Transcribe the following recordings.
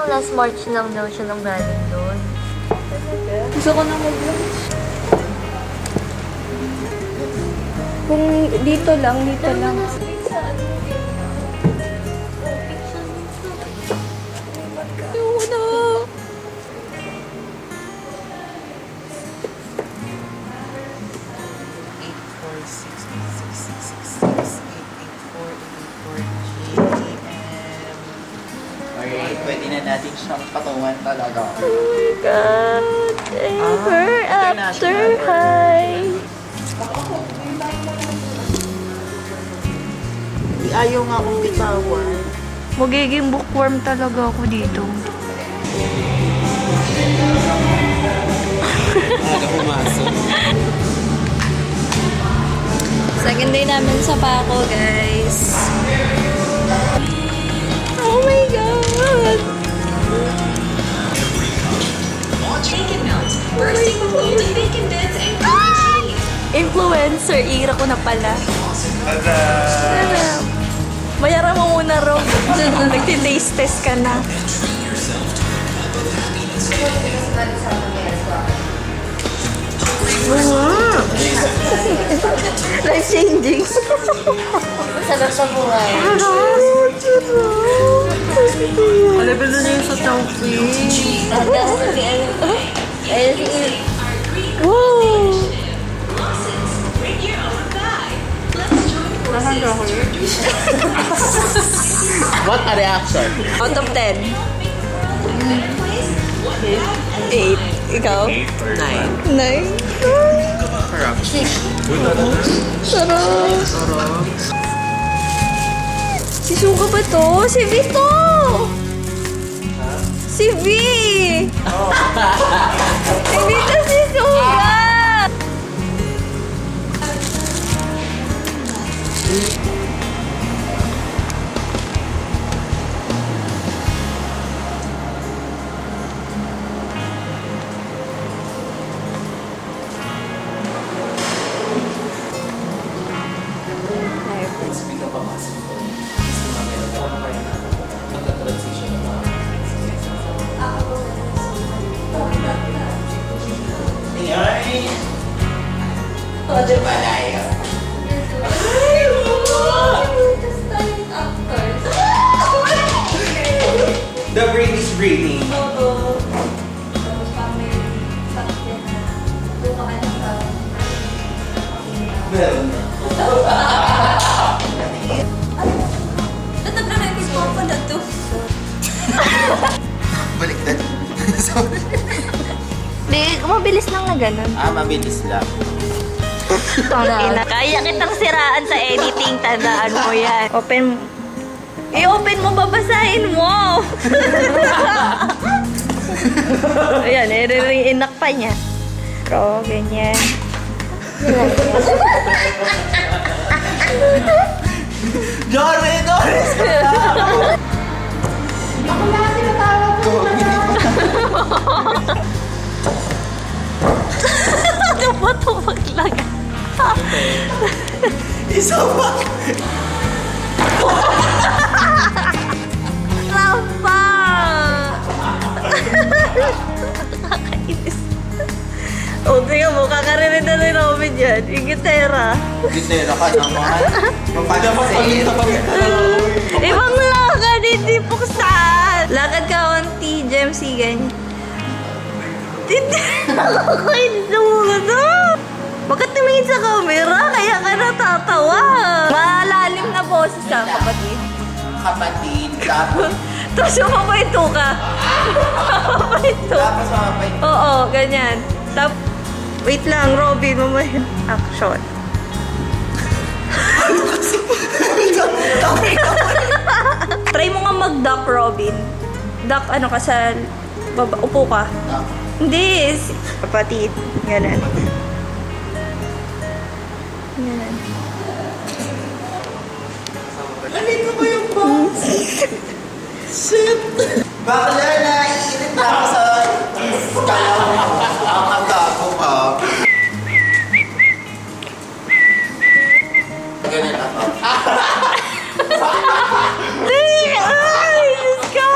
last March lang daw siya nang galing doon. Gusto ko na mag-lunch. Kung dito lang. Ayoko na. Alright, pwede na natin siyang patungan talaga. Oh my God. Ever after international. high. Ayaw nga akong bitawan. Magiging bookworm talaga ako dito. Aga pumasok. Second day namin sa Paco, guys. Oh my God! Bacon melt, bursting with golden bacon bits and creamy cheese. Influencer, ira ko na pala. Tada! Bayaran mo muna, Rob. Nagti-taste test ka na. Life changing. Sarap sa buhay. Alabas na yung sa Chowking. Wow! Bring your own bag. Let's join forces. What a reaction? Out of 10. 8. Ikaw? 9. 9. Sarap. Sarap. Si Suga ba to? Si V to! Si V! Hindi to si Suga! The brain is breathing. Meron. Baliktad. Sorry. Di, mabilis lang na ganun. Mabilis lang. Ina, kaya kitang siraan sa editing, tandaan mo yan. I-open mo, babasahin mo. Ayan, i-inak pa niya. Pero, ganyan. Doris! Ako lang tinatawag ko. Tupot-tupot lang. Isa pa! Rafa! Nakakainis. O, tingnan mo, kakarinig na ni Robin yan. Yung gitera. Gitera ka naman. Mapagpapalit. Ibang lakad, hindi buksan. Lakad ka onti, Gemsi, ganyan. Hindi. Nakakainis na mga to. Bakit tumingin sa camera? Kaya ka natatawa. Malalim na boses ka, kapatid. Kapatid. Tapos Tapos sumapaito ka. Sumapaito. Tapos mapapay. Oo, ganyan. Wait lang, Robin, mamaya. Action. Try mo nga mag-duck, Robin. Duck, ano ka sa... upo ka. Hindi. Kapatid. Ganun. Ganun. Nalito ko yung box. Shit! Bakla na iinit na ako sa kalaw. Ang agago ka. Ganyan ako. Ay! Diyos ka!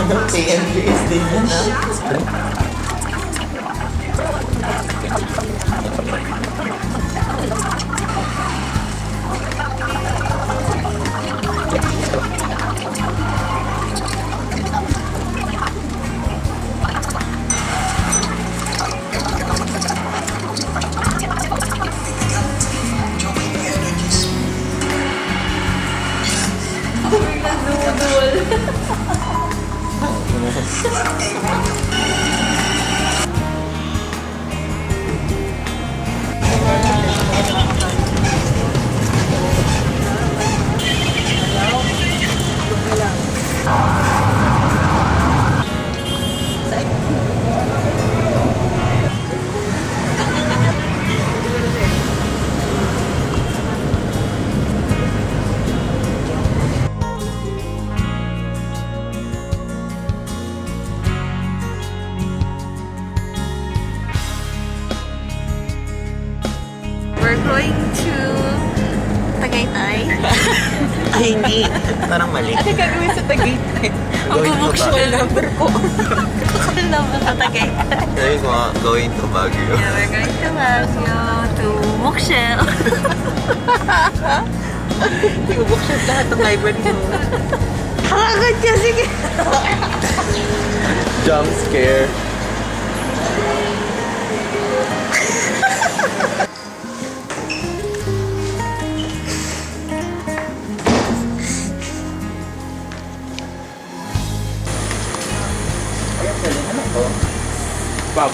KNPS din yan, ha? We're going to Tagaytay. Ay, hindi. Parang mali. Ano gagawin sa Tagaytay? Going to Magbubuksyon number ko. Call number sa Tagaytay. Sabi ko nga, going to Baguio. Yeah, we're going to Baguio to Bookshell. Bubuksan lahat ng library mo. Hakagad ka, sige. Jump scare. Bob.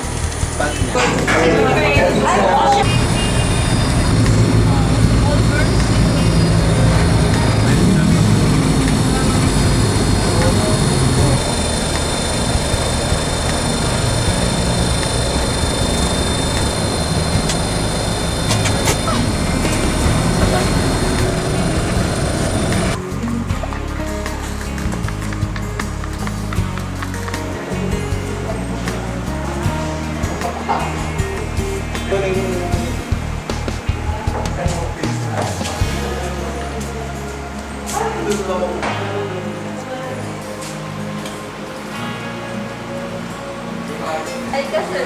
Ay, kasi.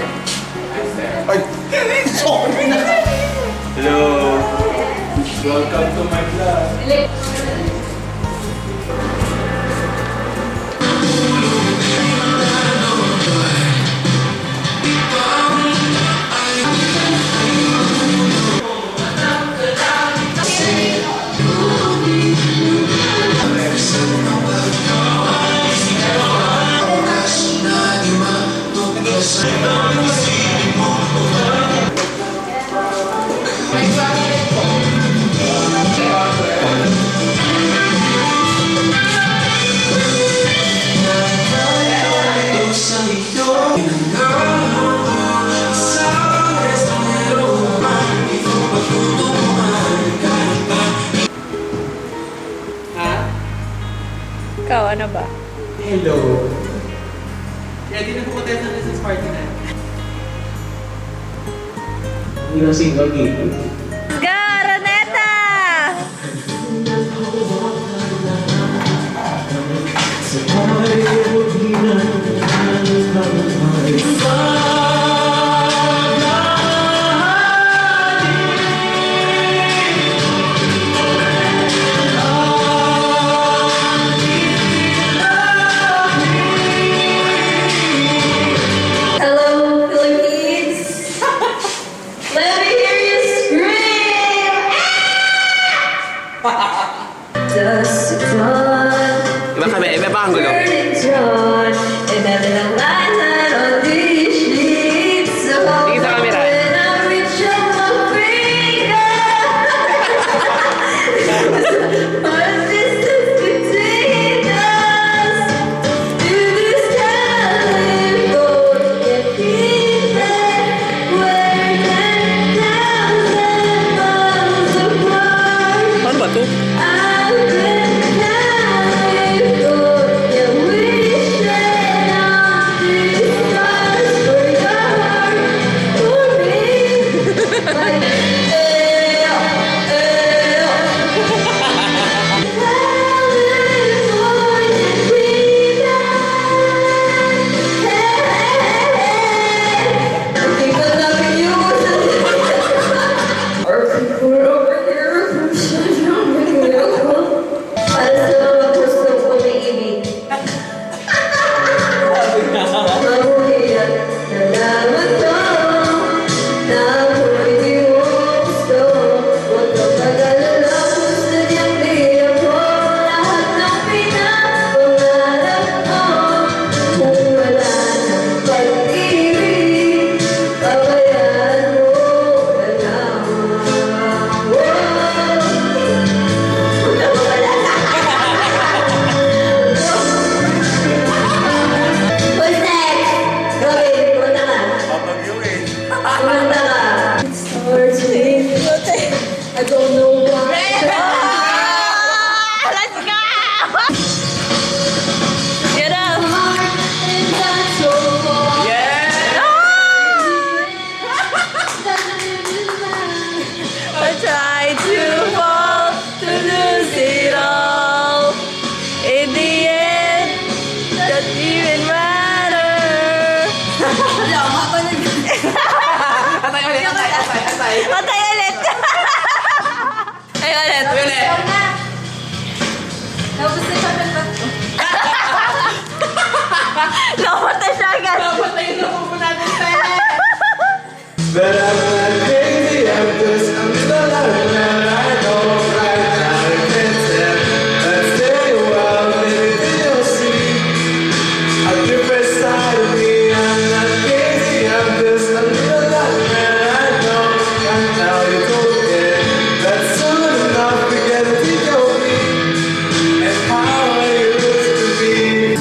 Ay, sorry na. Hello. Welcome to my class. Ikaw, ano ba? Hello. Ready na po tayo sa Christmas party na. Yung single game. Let's go, Roneta! Hello, Philippines! Let me hear you scream! Dust to dawn, Iba kami, iba pa ang gulo. burning dawn, and then the light on these sheets. So Tingin sa camera. when I reach out my finger, what distance between us? Do this time go get there, where 10,000 miles apart? Paano ba to? I've been down, go, yeah, patay. Patay ulit. Ay, ulit. Ulit. Tapos na siya ng bato. Namatay siya agad. Patay na po po natin tayo. But I'm not crazy, I'm just still alive, and I know right now I can't tell. Let's stay a while, maybe you'll see a different side of me. I'm not crazy, I'm just a little alive, and I know right now you don't care. That's soon enough to get a peek of me and how I used to be.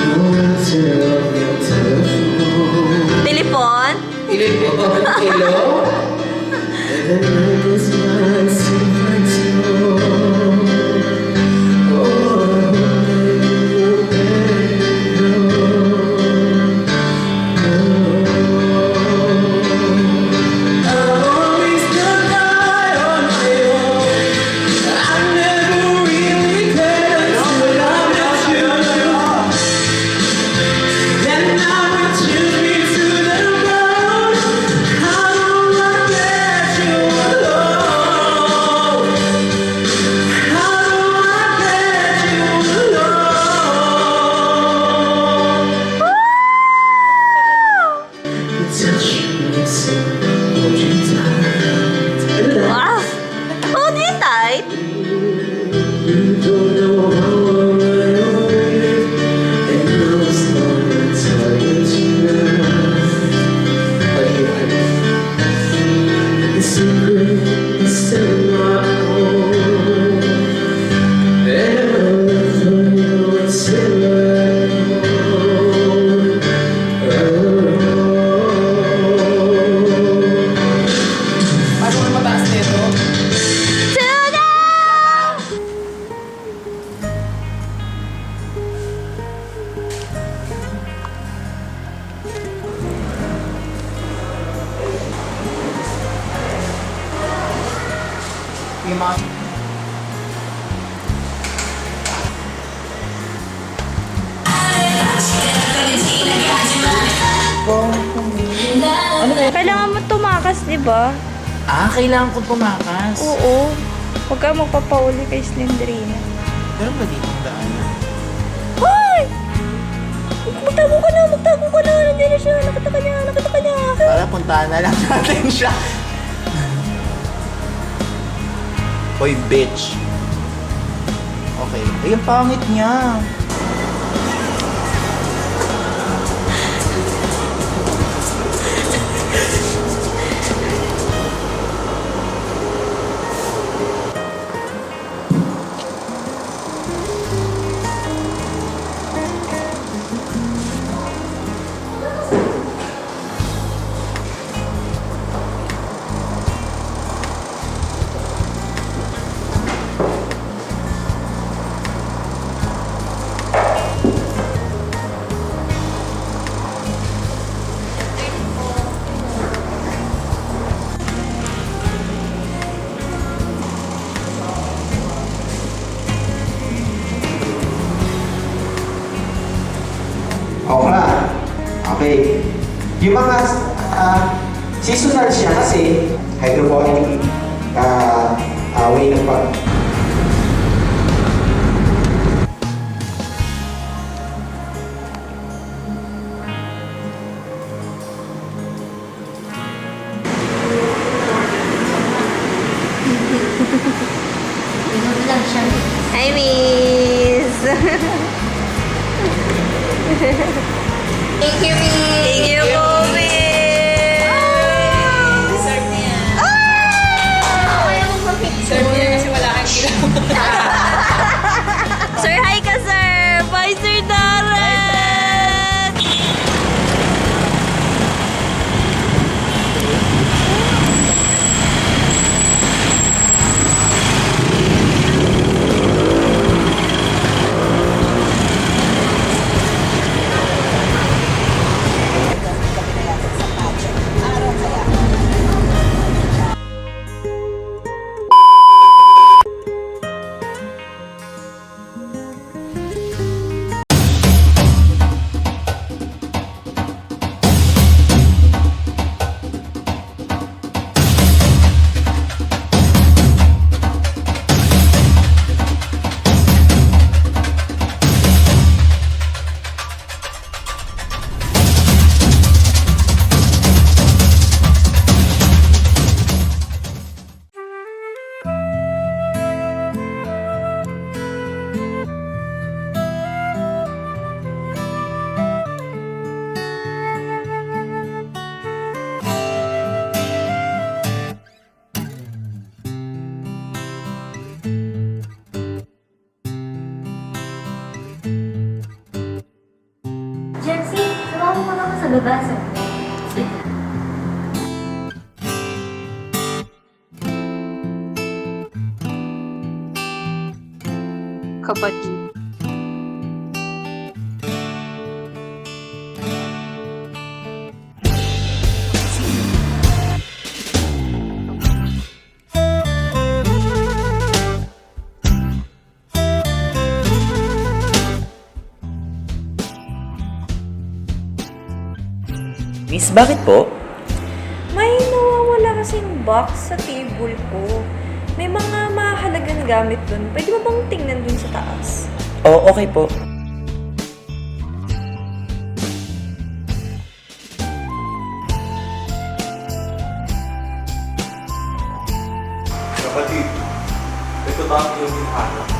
Until your telephone. Telepon? Hello? And then I was Wow! Oh, di tight. Paano ka mataas nito? Tuna! Yung mga... Kailangan mo tumakas, di ba? kailangan ko pumakas. Oo. Huwag ka magpapauli kay Slendrina. Meron ba dito ang daan? Hoy! Magtago ka na, magtago ka na. Nandiyan na siya. Nakita ka niya, nakita ka niya. Para puntahan na lang natin siya. Hoy, bitch. Okay. Ay, ang pangit niya. Oo nga. Okay. Yung mga seasonal siya kasi hydroponic way ng pag... Inom lang siya. Hi, Miss! Thank you, Miss. Thank you po, Miss! Deserve niya. Kaya mo mag-picture. Deserve niya kasi wala kang baba, sir. Kapatid. Miss, bakit po? May nawawala kasing box sa table ko. May mga mahalagang gamit dun. Pwede mo bang tingnan dun sa taas? Oo, okay po. Kapatid, ito ba ang iyong hinahanap?